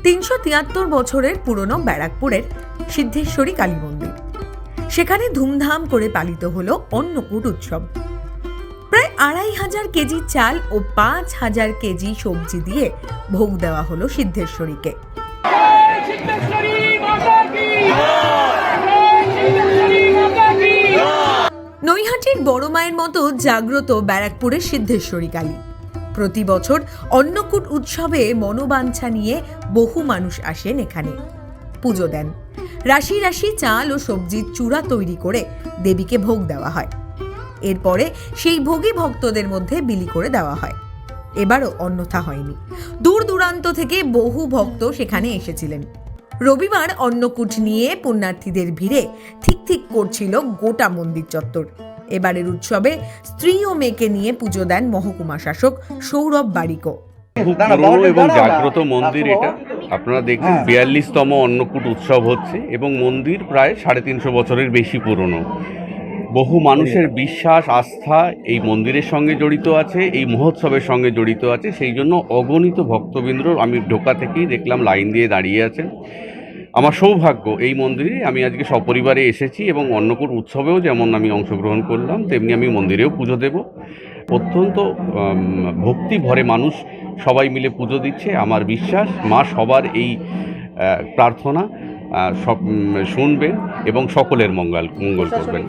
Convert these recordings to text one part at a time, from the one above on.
373 বছরের পুরনো ব্যারাকপুরের সিদ্ধেশ্বরী কালী মন্দির। সেখানে ধুমধাম করে পালিত হলো অন্নকূট উৎসব। প্রায় 2500 কেজি চাল ও 5000 কেজি সবজি দিয়ে ভোগ দেওয়া হলো সিদ্ধেশ্বরীকে। নৈহাটির বড় মায়ের মতো জাগ্রত ব্যারাকপুরের সিদ্ধেশ্বরী কালী। প্রতি বছর অন্নকূট উৎসবে মনোবাঞ্ছা নিয়ে বহু মানুষ আসেন এখানে, পুজো দেন। রাশি রাশি চাল ও সবজির চূড়া তৈরি করে দেবীকে ভোগ দেওয়া হয়। এরপরে সেই ভোগই ভক্তদের মধ্যে বিলি করে দেওয়া হয়। এবারও অন্যথা হয়নি। দূর দূরান্ত থেকে বহু ভক্ত সেখানে এসেছিলেন। রবিবার অন্নকূট নিয়ে পুণ্যার্থীদের ভিড়ে ঠিক করছিল গোটা মন্দির চত্বর। এবারের উৎসবে স্ত্রী ও মেয়েকে নিয়ে পুজো দেন মহকুমা শাসক সৌরভ বারিকো। খুব পুরনো এবং জাগ্রত মন্দির এটা। আপনারা দেখছেন 42তম অন্নকূট উৎসব হচ্ছে এবং মন্দির প্রায় 350 বছরের বেশি পুরনো। বহু মানুষের বিশ্বাস, আস্থা এই মন্দিরের সঙ্গে জড়িত আছে, এই মহোৎসবের সঙ্গে জড়িত আছে। সেই জন্য অগণিত ভক্তবৃন্দ আমি ঢোকা থেকেই দেখলাম লাইন দিয়ে দাঁড়িয়ে আছেন। আমার সৌভাগ্য এই মন্দিরে আমি আজকে সপরিবারে এসেছি এবং অন্নকূট উৎসবেও যেমন আমি অংশগ্রহণ করলাম, তেমনি আমি মন্দিরেও পুজো দেব। অত্যন্ত ভক্তি ভরে মানুষ সবাই মিলে পুজো দিচ্ছে। আমার বিশ্বাস মা সবার এই প্রার্থনা সব শুনবেন এবং সকলের মঙ্গল করবেন।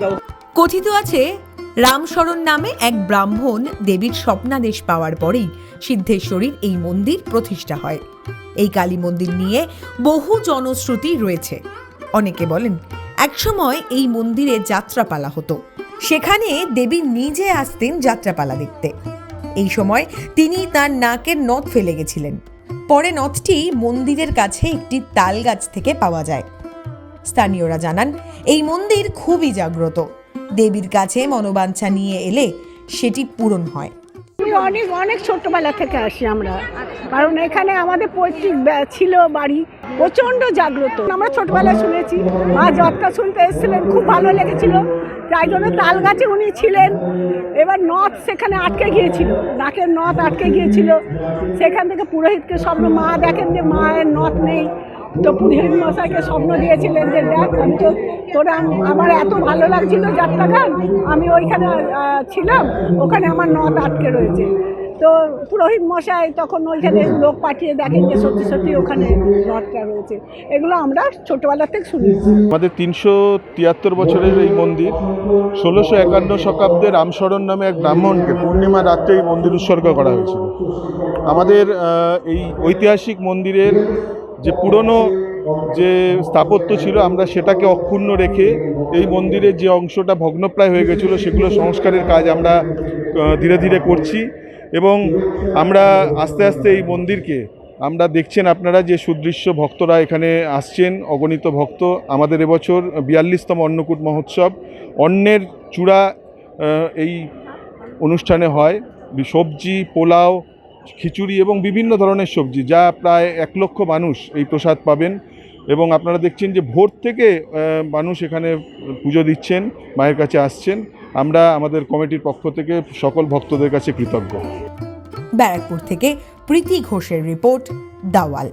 কথিত আছে, রামশরণ নামে এক ব্রাহ্মণ দেবীর স্বপ্নাদেশ পাওয়ার পরেই সিদ্ধেশ্বরীর এই মন্দির প্রতিষ্ঠা হয়। এই কালী মন্দির নিয়ে বহু জনশ্রুতি রয়েছে। অনেকে বলেন একসময় এই মন্দিরে যাত্রাপালা হতো। সেখানে দেবী নিজে আসতেন যাত্রাপালা দেখতে। এই সময় তিনি তার নাকের নথ ফেলে গেছিলেন। পরে নথটি মন্দিরের কাছে একটি তাল গাছ থেকে পাওয়া যায়। স্থানীয়রা জানান এই মন্দির খুবই জাগ্রত। দেবীর কাছে মনোবাঞ্ছা নিয়ে এলে সেটি পূরণ হয়। অনেক ছোটবেলা থেকে আসি আমরা, কারণ এখানে আমাদের পৈতৃক ছিল বাড়ি, প্রচণ্ড জাগ্রত। আমরা ছোটবেলায় শুনেছি, মা যতটা শুনতে এসেছিলেন, খুব ভালো লেগেছিল। তাই জন্য তাল গাছে উনি ছিলেন। এবার নথ সেখানে আটকে গিয়েছিল, নাকের নথ আটকে গিয়েছিল। সেখান থেকে পুরোহিতকে স্বপ্ন, মা দেখেন যে মায়ের নথ নেই, তো পুরোহিত মশাইকে স্বপ্ন দিয়েছিলেন যে দেখ, আমি তো তোরা, আমার এত ভালো লাগছিল যাত্রাগান, আমি ওইখানে ছিলাম, ওখানে আমার নথ আটকে রয়েছে। তো পুরোহিত মশাই তখন ওইখানে লোক পাঠিয়ে দেখেন যে সত্যি ওখানে নথটা রয়েছে। এগুলো আমরা ছোটবেলা থেকে শুনি। আমাদের 373 বছরের এই মন্দির 1651 শতাব্দে রামশরণ নামে এক ব্রাহ্মণকে পূর্ণিমা রাত্রে এই মন্দির উৎসর্গ করা হয়েছিল। আমাদের এই ঐতিহাসিক মন্দিরের যে পুরনো যে স্থাপত্য ছিল, আমরা সেটাকে অক্ষুণ্ণ রেখে এই মন্দিরের যে অংশটা ভগ্নপ্রায় হয়ে গেছিলো সেগুলো সংস্কারের কাজ আমরা ধীরে ধীরে করছি। এবং আমরা আস্তে আস্তে এই মন্দিরকে, আমরা দেখছেন আপনারা যে সুদৃশ্য ভক্তরা এখানে আসছেন, অগণিত ভক্ত। আমাদের এবছর 42তম অন্নকূট মহোৎসব। অন্নের চূড়া এই অনুষ্ঠানে হয়, সবজি, পোলাও, খিচুড়ি এবং বিভিন্ন ধরনের সবজি, যা প্রায় 1 লক্ষ মানুষ এই প্রসাদ পাবেন। এবং আপনারা দেখছেন যে ভোর থেকে মানুষ এখানে পুজো দিচ্ছেন, মায়ের কাছে আসছেন। আমরা আমাদের কমিটির পক্ষ থেকে সকল ভক্তদের কাছে কৃতজ্ঞ। ব্যারাকপুর থেকে প্রীতি ঘোষের রিপোর্ট, দাওয়াল।